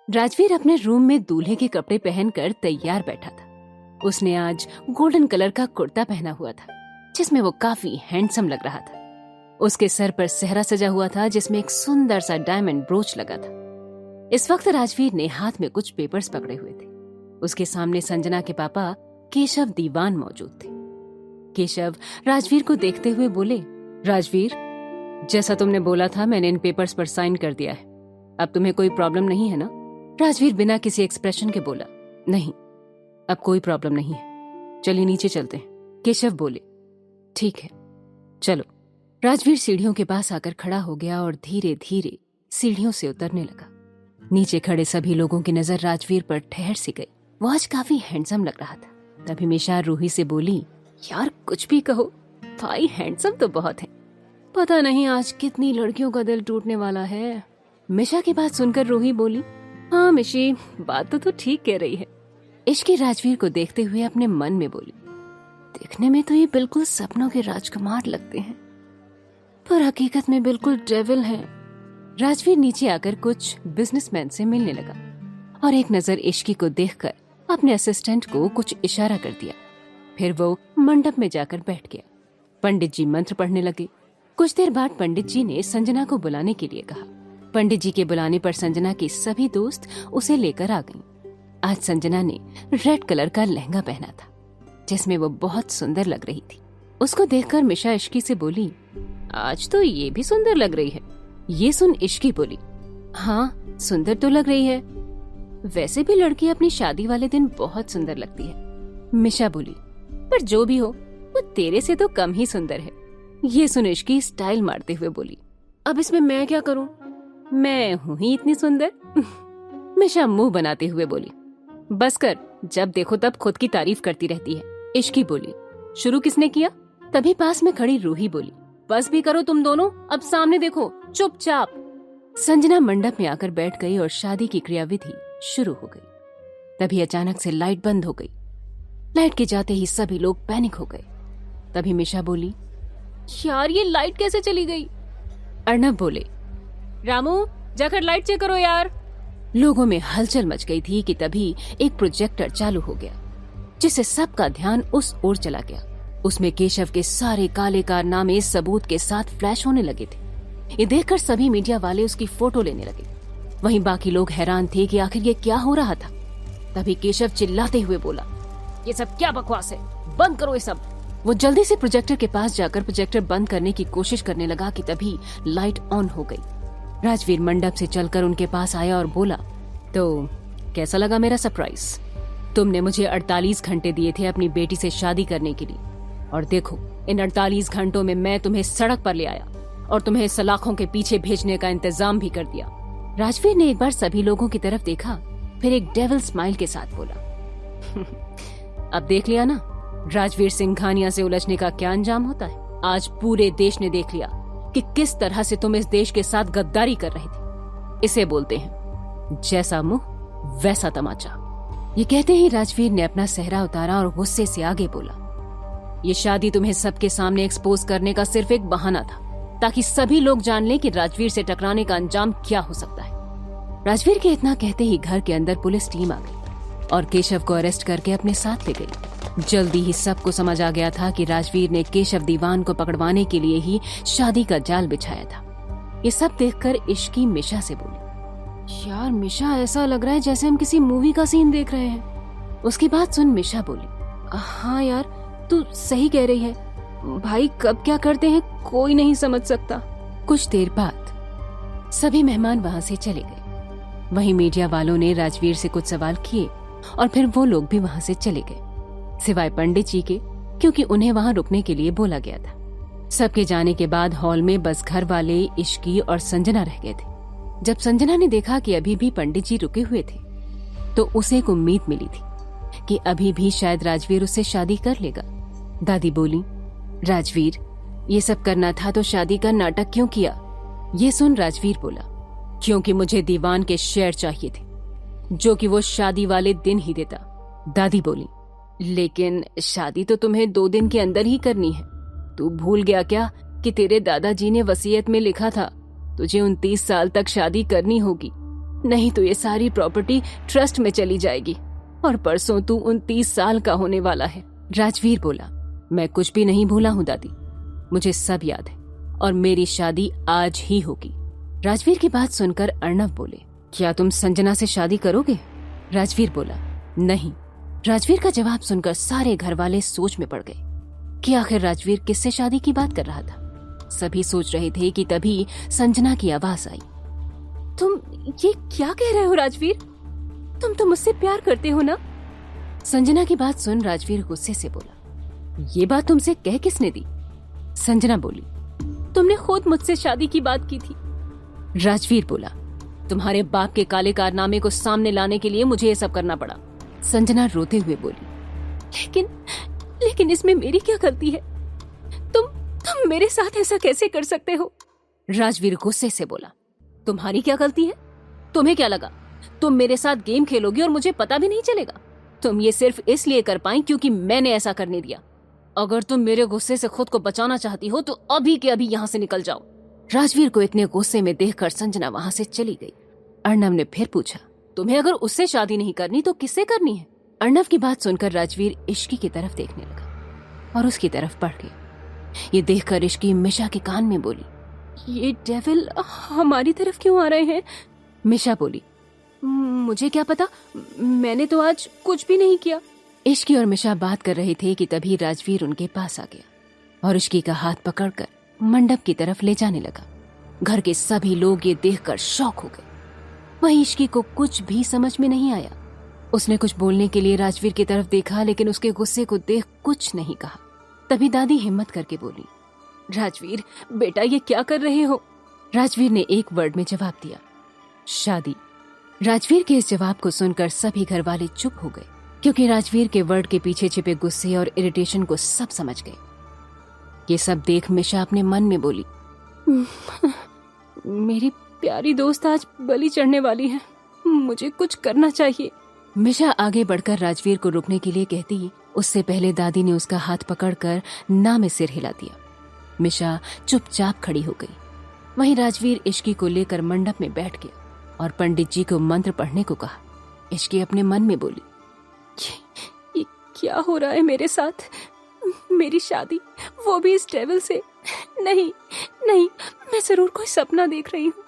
राजवीर अपने रूम में दूल्हे के कपड़े पहनकर तैयार बैठा था। उसने आज गोल्डन कलर का कुर्ता पहना हुआ था जिसमें वो काफी हैंडसम लग रहा था। उसके सर पर सेहरा सजा हुआ था जिसमें एक सुंदर सा डायमंड ब्रोच लगा था। इस वक्त राजवीर ने हाथ में कुछ पेपर्स पकड़े हुए थे। उसके सामने संजना के पापा केशव दीवान मौजूद थे। केशव राजवीर को देखते हुए बोले, राजवीर, जैसा तुमने बोला था मैंने इन पेपर्स पर साइन कर दिया है। अब तुम्हें कोई प्रॉब्लम नहीं है ना? राजवीर बिना किसी एक्सप्रेशन के बोला, नहीं, अब कोई प्रॉब्लम नहीं है, चलिए नीचे चलते हैं। केशव बोले, ठीक है, चलो। राजवीर सीढ़ियों के पास आकर खड़ा हो गया और धीरे धीरे सीढ़ियों से उतरने लगा। नीचे खड़े सभी लोगों की नजर राजवीर पर ठहर सी गई। वो आज काफी हैंडसम लग रहा था। तभी मिशा रूही से बोली, यार कुछ भी कहो, भाई हैंडसम तो बहुत है। पता नहीं आज कितनी लड़कियों का दिल टूटने वाला है। मिशा की बात सुनकर रूही बोली, हाँ मिशी, बात तो ठीक कह रही है। इश्की राजवीर को देखते हुए अपने मन में बोली, देखने में तो ये बिल्कुल सपनों के राजकुमार लगते हैं, पर हकीकत में बिल्कुल डेविल हैं। राजवीर नीचे आकर कुछ बिजनेसमैन से मिलने लगा और एक नजर इश्की को देखकर अपने असिस्टेंट को कुछ इशारा कर दिया। फिर वो मंडप में जाकर बैठ गया। पंडित जी मंत्र पढ़ने लगे। कुछ देर बाद पंडित जी ने संजना को बुलाने के लिए कहा। पंडित जी के बुलाने पर संजना की सभी दोस्त उसे लेकर आ गईं। आज संजना ने रेड कलर का लहंगा पहना था जिसमें वो बहुत सुंदर लग रही थी। उसको देखकर मिशा इश्की से बोली, आज तो ये भी सुंदर लग रही है। ये सुन इश्की बोली, हाँ सुंदर तो लग रही है, वैसे भी लड़की अपनी शादी वाले दिन बहुत सुंदर लगती है। मिशा बोली, पर जो भी हो वो तेरे से तो कम ही सुंदर है। ये सुन इश्की स्टाइल मारते हुए बोली, अब इसमें मैं क्या करूं, मैं हूं ही इतनी सुंदर। मिशा मुंह बनाते हुए बोली, बस कर, जब देखो तब खुद की तारीफ करती रहती है। इश्की बोली, शुरू किसने किया? तभी पास में खड़ी रूही बोली, बस भी करो तुम दोनों, अब सामने देखो चुपचाप। संजना मंडप में आकर बैठ गई और शादी की क्रियाविधि शुरू हो गई। तभी अचानक से लाइट बंद हो गई। लाइट के जाते ही सभी लोग पैनिक हो गए। तभी मिशा बोली, यार ये लाइट कैसे चली गई? अर्नब बोले, रामू जाकर लाइट चेक करो यार। लोगों में हलचल मच गई थी कि तभी एक प्रोजेक्टर चालू हो गया जिससे सबका ध्यान उस ओर चला गया। उसमें केशव के सारे काले कारनामे सबूत के साथ फ्लैश होने लगे थे। ये देखकर सभी मीडिया वाले उसकी फोटो लेने लगे। वहीं बाकी लोग हैरान थे कि आखिर ये क्या हो रहा था। तभी केशव चिल्लाते हुए बोला, ये सब क्या बकवास है, बंद करो ये सब। वो जल्दी से प्रोजेक्टर के पास जाकर प्रोजेक्टर बंद करने की कोशिश करने लगा कि तभी लाइट ऑन हो गई। राजवीर मंडप से चलकर उनके पास आया और बोला, तो कैसा लगा मेरा सरप्राइज? तुमने मुझे 48 घंटे दिए थे अपनी बेटी से शादी करने के लिए, और देखो इन 48 घंटों में मैं तुम्हें सड़क पर ले आया और तुम्हें सलाखों के पीछे भेजने का इंतजाम भी कर दिया। राजवीर ने एक बार सभी लोगों की तरफ देखा, फिर एक डेविल स्माइल के साथ बोला, अब देख लिया ना राजवीर सिंघानिया से उलझने का क्या अंजाम होता है। आज पूरे देश ने देख लिया कि किस तरह से तुम इस देश के साथ गद्दारी कर रहे थे। इसे बोलते हैं जैसा मुंह वैसा तमाचा। ये कहते ही राजवीर ने अपना सेहरा उतारा और गुस्से से आगे बोला, ये शादी तुम्हें सबके सामने एक्सपोज करने का सिर्फ एक बहाना था ताकि सभी लोग जान लें कि राजवीर से टकराने का अंजाम क्या हो सकता है। राजवीर के इतना कहते ही घर के अंदर पुलिस टीम आ गई और केशव को अरेस्ट करके अपने साथ ले गई। जल्दी ही सबको समझ आ गया था कि राजवीर ने केशव दीवान को पकड़वाने के लिए ही शादी का जाल बिछाया था। ये सब देखकर इश्की मिशा से बोली, यार मिशा ऐसा लग रहा है जैसे हम किसी मूवी का सीन देख रहे हैं। उसकी बात सुन मिशा बोली, हाँ यार तू सही कह रही है, भाई कब क्या करते हैं कोई नहीं समझ सकता। कुछ देर बाद सभी मेहमान वहां से चले गए। वहीं मीडिया वालों ने राजवीर से कुछ सवाल किए और फिर वो लोग भी वहां से चले गए, सिवाय पंडित जी के, क्योंकि उन्हें वहां रुकने के लिए बोला गया था। सबके जाने के बाद हॉल में बस घर वाले, इश्की और संजना रह गए थे। जब संजना ने देखा कि अभी भी पंडित जी रुके हुए थे तो उसे एक उम्मीद मिली थी कि अभी भी शायद राजवीर उससे शादी कर लेगा। दादी बोली, राजवीर ये सब करना था तो शादी का नाटक क्यों किया? ये सुन राजवीर बोला, क्योंकि मुझे दीवान के शेयर चाहिए थे जो कि वो शादी वाले दिन ही देता। दादी बोली, लेकिन शादी तो तुम्हें 2 दिन के अंदर ही करनी है। तू भूल गया क्या कि तेरे दादाजी ने वसीयत में लिखा था तुझे 29 साल तक शादी करनी होगी। नहीं तो ये सारी प्रॉपर्टी ट्रस्ट में चली जाएगी और परसों तू 29 साल का होने वाला है। राजवीर बोला, मैं कुछ भी नहीं भूला हूँ दादी, मुझे सब याद है और मेरी शादी आज ही होगी। राजवीर की बात सुनकर अर्णव बोले, क्या तुम संजना से शादी करोगे? राजवीर बोला, नहीं। राजवीर का जवाब सुनकर सारे घर वाले सोच में पड़ गए कि आखिर राजवीर किससे शादी की बात कर रहा था। सभी सोच रहे थे कि तभी संजना की आवाज आई, तुम ये क्या कह रहे हो राजवीर? तुम तो मुझसे प्यार करते हो ना? संजना की बात सुन राजवीर गुस्से से बोला, ये बात तुमसे कह किसने दी? संजना बोली, तुमने खुद मुझसे शादी की बात की थी। राजवीर बोला, तुम्हारे बाप के काले कारनामे को सामने लाने के लिए मुझे ये सब करना पड़ा। संजना रोते हुए बोली, लेकिन इसमें मेरी क्या गलती है? तुम मेरे साथ ऐसा कैसे कर सकते हो? राजवीर गुस्से से बोला, तुम्हारी क्या गलती है? तुम्हें क्या लगा तुम मेरे साथ गेम खेलोगी और मुझे पता भी नहीं चलेगा? तुम ये सिर्फ इसलिए कर पाई क्योंकि मैंने ऐसा करने दिया। अगर तुम मेरे गुस्से से खुद को बचाना चाहती हो तो अभी के अभी यहाँ से निकल जाओ। राजवीर को इतने गुस्से में देखकर संजना वहां से चली गई। अर्णव ने फिर पूछा, तुम्हें अगर उससे शादी नहीं करनी तो किससे करनी है? अर्णव की बात सुनकर राजवीर इश्की की तरफ देखने लगा और उसकी तरफ बढ़ गया। ये देखकर इश्की मिशा के कान में बोली, ये डेविल हमारी तरफ क्यों आ रहे हैं? मिशा बोली, मुझे क्या पता, मैंने तो आज कुछ भी नहीं किया। इश्की और मिशा बात कर रहे थे कि तभी राजवीर उनके पास आ गया और इश्की का हाथ पकड़कर मंडप की तरफ ले जाने लगा। घर के सभी लोग ये देखकर शॉक हो गए। वहीं इश्की को कुछ भी समझ में नहीं आया। उसने कुछ बोलने के लिए राजवीर की तरफ देखा, लेकिन उसके गुस्से को देख कुछ नहीं कहा। तभी दादी हिम्मत करके बोली, राजवीर बेटा ये क्या कर रहे हो? राजवीर ने एक वर्ड में जवाब दिया, शादी। राजवीर के इस जवाब को सुनकर सभी घर वाले चुप हो गए, क्योंकि राजवीर के वर्ड के पीछे छिपे गुस्से और इरिटेशन को सब समझ गए। ये सब देख मिशा अपने मन में बोली, मेरी प्यारी दोस्त आज बलि चढ़ने वाली है, मुझे कुछ करना चाहिए। मिशा आगे बढ़कर राजवीर को रुकने के लिए कहती, उससे पहले दादी ने उसका हाथ पकड़कर ना में सिर हिला दिया। मिशा चुपचाप खड़ी हो गई। वहीं राजवीर इश्की को लेकर मंडप में बैठ गया और पंडित जी को मंत्र पढ़ने को कहा। इश्की अपने मन में बोली, ये क्या हो रहा है मेरे साथ? मेरी शादी, वो भी इस डेविल से? नहीं, मैं जरूर कोई सपना देख रही हूँ।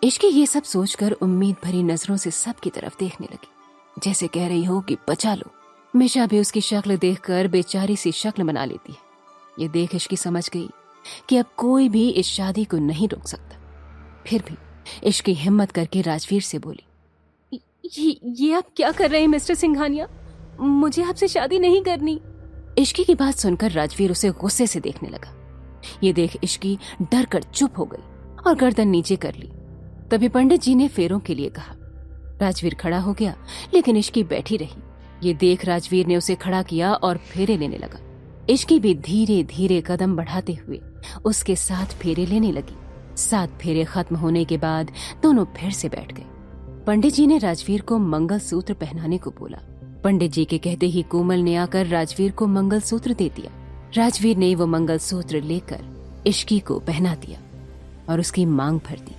इश्की ये सब सोचकर उम्मीद भरी नजरों से सबकी तरफ देखने लगी, जैसे कह रही हो कि बचा लो। मिशा भी उसकी शक्ल देखकर बेचारी सी शक्ल बना लेती है। ये देख इश्की समझ गई कि अब कोई भी इस शादी को नहीं रोक सकता। फिर भी इश्की हिम्मत करके राजवीर से बोली, ये आप क्या कर रहे हैं मिस्टर सिंघानिया? मुझे आपसे शादी नहीं करनी। इश्की की बात सुनकर राजवीर उसे गुस्से से देखने लगा। ये देख इश्की डर कर चुप हो गई और गर्दन नीचे कर ली। तभी पंडित जी ने फेरों के लिए कहा। राजवीर खड़ा हो गया, लेकिन इश्की बैठी रही। ये देख राजवीर ने उसे खड़ा किया और फेरे लेने लगा। इश्की भी धीरे धीरे कदम बढ़ाते हुए उसके साथ फेरे लेने लगी। 7 फेरे खत्म होने के बाद दोनों फिर से बैठ गए। पंडित जी ने राजवीर को मंगलसूत्र पहनाने को बोला। पंडित जी के कहते ही कोमल ने आकर राजवीर को मंगलसूत्र दे दिया। राजवीर ने वो मंगलसूत्र लेकर इश्की को पहना दिया और उसकी मांग भर दी।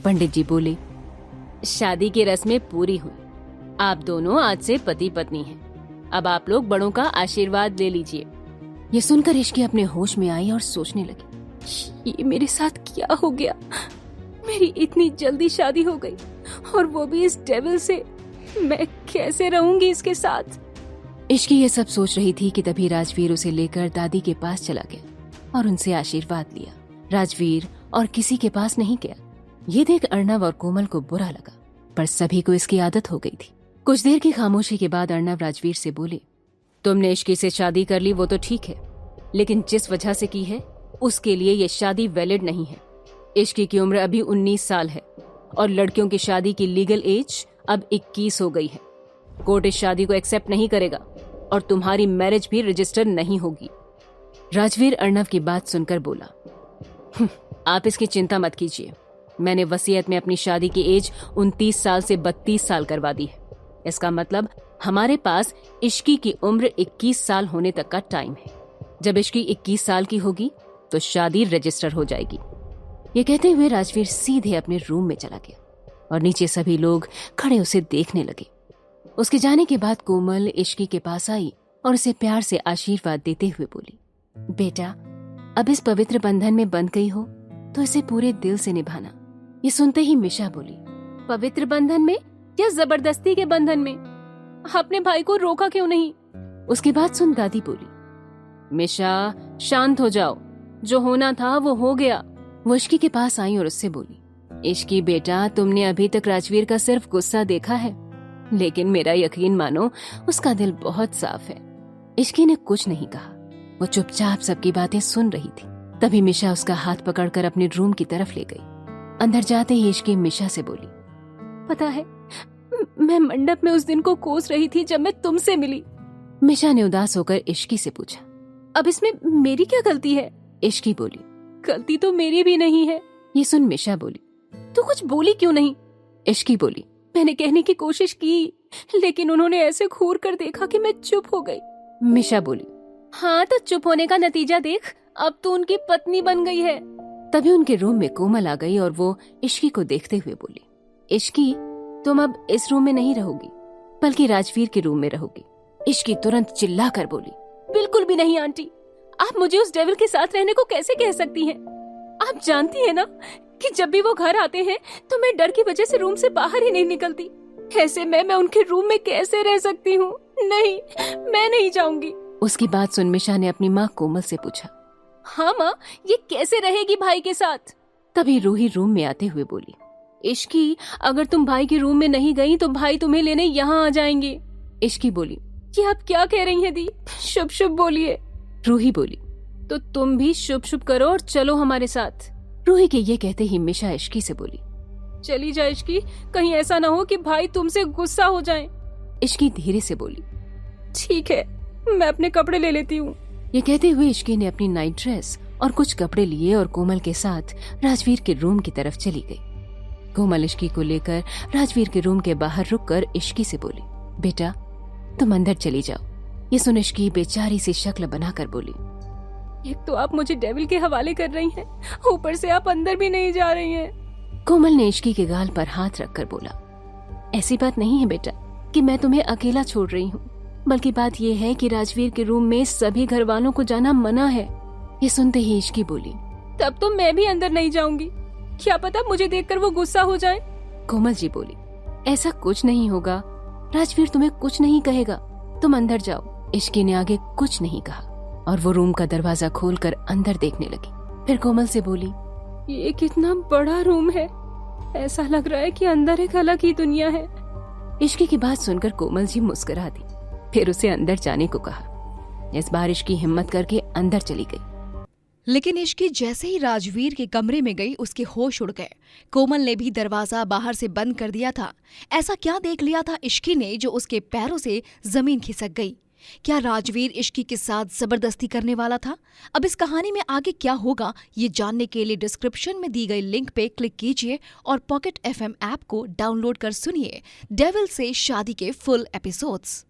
पंडित जी बोले, शादी की रस्में पूरी हुई, आप दोनों आज से पति पत्नी हैं। अब आप लोग बड़ों का आशीर्वाद ले लीजिए। ये सुनकर इश्की अपने होश में आई और सोचने लगी, ये मेरे साथ क्या हो गया? मेरी इतनी जल्दी शादी हो गई और वो भी इस डेविल से। मैं कैसे रहूंगी इसके साथ? इश्की ये सब सोच रही थी कि तभी राजवीर उसे लेकर दादी के पास चला गया और उनसे आशीर्वाद लिया। राजवीर और किसी के पास नहीं गया। ये देख अर्णव और कोमल को बुरा लगा, पर सभी को इसकी आदत हो गई थी। कुछ देर की खामोशी के बाद अर्णव राजवीर से बोले, तुमने इश्की से शादी कर ली वो तो ठीक है, लेकिन जिस वजह से की है उसके लिए ये शादी वैलिड नहीं है। इश्की की उम्र अभी 19 साल है और लड़कियों की शादी की लीगल एज अब 21 हो गई है। कोर्ट इस शादी को एक्सेप्ट नहीं करेगा और तुम्हारी मैरिज भी रजिस्टर नहीं होगी। राजवीर अर्णव की बात सुनकर बोला, आप इसकी चिंता मत कीजिए, मैंने वसीयत में अपनी शादी की एज 29 साल से 32 साल करवा दी है। इसका मतलब हमारे पास इश्की की उम्र 21 साल होने तक का टाइम है। जब इश्की 21 साल की होगी तो शादी रजिस्टर हो जाएगी। ये कहते हुए राजवीर सीधे अपने रूम में चला गया। और नीचे सभी लोग खड़े उसे देखने लगे। उसके जाने के बाद कोमल इश्की के पास आई और उसे प्यार से आशीर्वाद देते हुए बोली, बेटा, अब इस पवित्र बंधन में बंध गई हो तो इसे पूरे दिल से निभाना। ये सुनते ही मिशा बोली, पवित्र बंधन में या जबरदस्ती के बंधन में? अपने भाई को रोका क्यों नहीं? उसकी बात सुन दादी बोली, मिशा, शांत हो जाओ, जो होना था वो हो गया। वो इश्की के पास आई और उससे बोली, इश्की बेटा, तुमने अभी तक राजवीर का सिर्फ गुस्सा देखा है, लेकिन मेरा यकीन मानो, उसका दिल बहुत साफ है। इश्की ने कुछ नहीं कहा, वो चुपचाप सबकी बातें सुन रही थी। तभी मिशा उसका हाथ पकड़कर अपने रूम की तरफ ले गई। अंदर जाते ही इश्की मिशा से बोली, पता है, मैं मंडप में उस दिन को कोस रही थी जब मैं तुमसे मिली। मिशा ने उदास होकर इश्की से पूछा, अब इसमें मेरी क्या गलती है? इश्की बोली, गलती तो मेरी भी नहीं है। ये सुन मिशा बोली, तू कुछ बोली क्यों नहीं? इश्की बोली, मैंने कहने की कोशिश की, लेकिन उन्होंने ऐसे घूर कर देखा कि मैं चुप हो गई। मिशा बोली, हाँ तो चुप होने का नतीजा देख, अब तू उनकी पत्नी बन गई है। तभी उनके रूम में कोमल आ गई और वो इश्की को देखते हुए बोली, इश्की, तुम अब इस रूम में नहीं रहोगी, बल्कि राजवीर के रूम में रहोगी। इश्की तुरंत चिल्लाकर बोली, बिल्कुल भी नहीं आंटी, आप मुझे उस डेविल के साथ रहने को कैसे कह सकती हैं? आप जानती हैं ना कि जब भी वो घर आते हैं तो मैं डर की वजह से रूम से बाहर ही नहीं निकलती। ऐसे में मैं उनके रूम में कैसे रह सकती हूँ? नहीं, मैं नहीं जाऊंगी। उसकी बात सुन मिशा ने अपनी माँ कोमल से पूछा, हाँ माँ, ये कैसे रहेगी भाई के साथ? तभी रूही रूम में आते हुए बोली, इश्की, अगर तुम भाई के रूम में नहीं गई तो भाई तुम्हें लेने यहाँ आ जाएंगे। इश्की बोली, ये आप क्या कह रही हैं दी? शुभ शुभ बोलिए। रूही बोली, तो तुम भी शुभ शुभ करो और चलो हमारे साथ। रूही के ये कहते ही मिशा इश्की से बोली, चली जा इश्की, कहीं ऐसा ना हो कि भाई तुमसे गुस्सा हो जाए। इश्की धीरे से बोली, ठीक है, मैं अपने कपड़े ले लेती हूँ। ये कहते हुए इश्की ने अपनी नाइट ड्रेस और कुछ कपड़े लिए और कोमल के साथ राजवीर के रूम की तरफ चली गई। कोमल इश्की को लेकर राजवीर के रूम के बाहर रुककर इश्की से बोली, बेटा, तुम अंदर चली जाओ। ये सुन इश्की बेचारी सी शक्ल बनाकर बोली, एक तो आप मुझे डेविल के हवाले कर रही हैं, ऊपर से आप अंदर भी नहीं जा रही हैं। कोमल ने इश्की के गाल पर हाथ रखकर बोला, ऐसी बात नहीं है बेटा कि मैं तुम्हें अकेला छोड़ रही हूँ, बल्कि बात यह है कि राजवीर के रूम में सभी घर वालों को जाना मना है। ये सुनते ही इश्की बोली, तब तो मैं भी अंदर नहीं जाऊंगी, क्या पता मुझे देखकर वो गुस्सा हो जाए। कोमल जी बोली, ऐसा कुछ नहीं होगा, राजवीर तुम्हें कुछ नहीं कहेगा, तुम अंदर जाओ। इश्की ने आगे कुछ नहीं कहा और वो रूम का दरवाजा खोलकर अंदर देखने लगी। फिर कोमल से बोली, ये कितना बड़ा रूम है, ऐसा लग रहा है कि अंदर एक अलग ही दुनिया है। इश्की की बात सुनकर कोमल जी मुस्कुरा दी, फिर उसे अंदर जाने को कहा। इस बार इश्की हिम्मत करके अंदर चली गई। लेकिन इश्की जैसे ही राजवीर के कमरे में गई, उसके होश उड़ गए। कोमल ने भी दरवाजा बाहर से बंद कर दिया था। ऐसा क्या देख लिया था इश्की ने जो उसके पैरों से जमीन खिसक गई? क्या राजवीर इश्की के साथ जबरदस्ती करने वाला था? अब इस कहानी में आगे क्या होगा, ये जानने के लिए डिस्क्रिप्शन में दी गई लिंक पे क्लिक कीजिए और पॉकेट FM ऐप को डाउनलोड कर सुनिए डेविल से शादी के फुल एपिसोड्स।